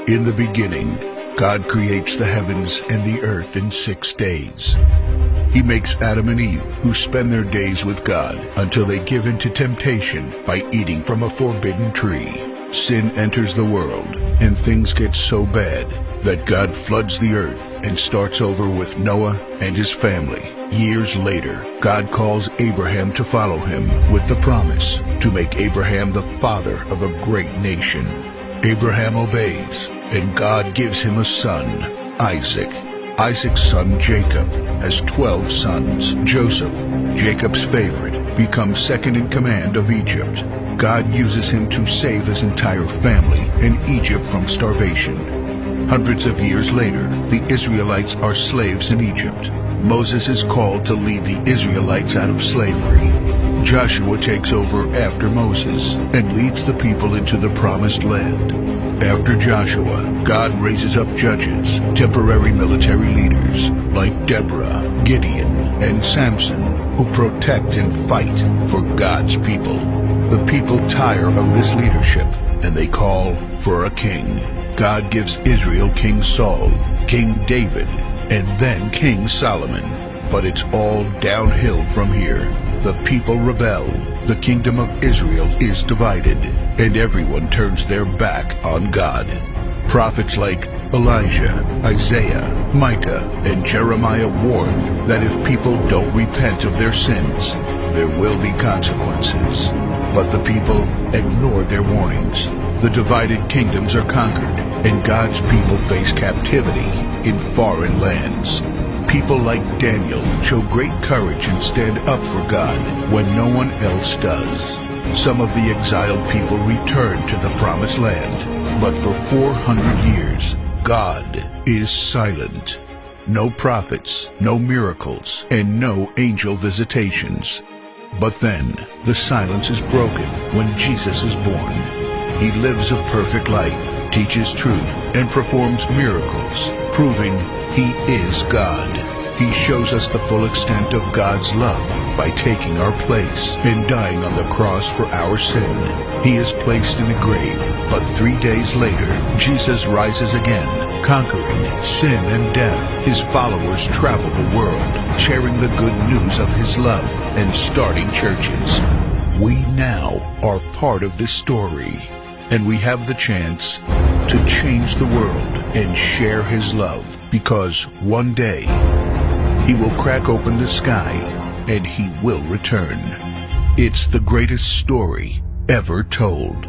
In the beginning, God creates the heavens and the earth in 6 days. He makes Adam and Eve, who spend their days with God until they give in to temptation by eating from a forbidden tree. Sin enters the world, and things get so bad that God floods the earth and starts over with Noah and his family. Years later, God calls Abraham to follow him with the promise to make Abraham the father of a great nation. Abraham obeys, and God gives him a son, Isaac. Isaac's son Jacob has 12 sons. Joseph, Jacob's favorite, becomes second in command of Egypt. God uses him to save his entire family and Egypt from starvation. Hundreds of years later, the Israelites are slaves in Egypt. Moses is called to lead the Israelites out of slavery. Joshua takes over after Moses and leads the people into the promised land. After Joshua, God raises up judges, temporary military leaders like Deborah, Gideon, and Samson, who protect and fight for God's people. The people tire of this leadership, and they call for a king. God gives Israel King Saul, King David, and then King Solomon. But it's all downhill from here. The people rebel, the kingdom of Israel is divided, and everyone turns their back on God. Prophets like Elijah, Isaiah, Micah, and Jeremiah warn that if people don't repent of their sins, there will be consequences. But the people ignore their warnings. The divided kingdoms are conquered, and God's people face captivity in foreign lands. People like Daniel show great courage and stand up for God when no one else does. Some of the exiled people return to the promised land, but for 400 years, God is silent. No prophets, no miracles, and no angel visitations. But then, the silence is broken when Jesus is born. He lives a perfect life, teaches truth, and performs miracles, proving He is God. He shows us the full extent of God's love by taking our place and dying on the cross for our sin. He is placed in a grave, but 3 days later, Jesus rises again, conquering sin and death. His followers travel the world, sharing the good news of His love and starting churches. We now are part of this story, and we have the chance to change the world and share His love, because one day He will crack open the sky and He will return. It's the greatest story ever told.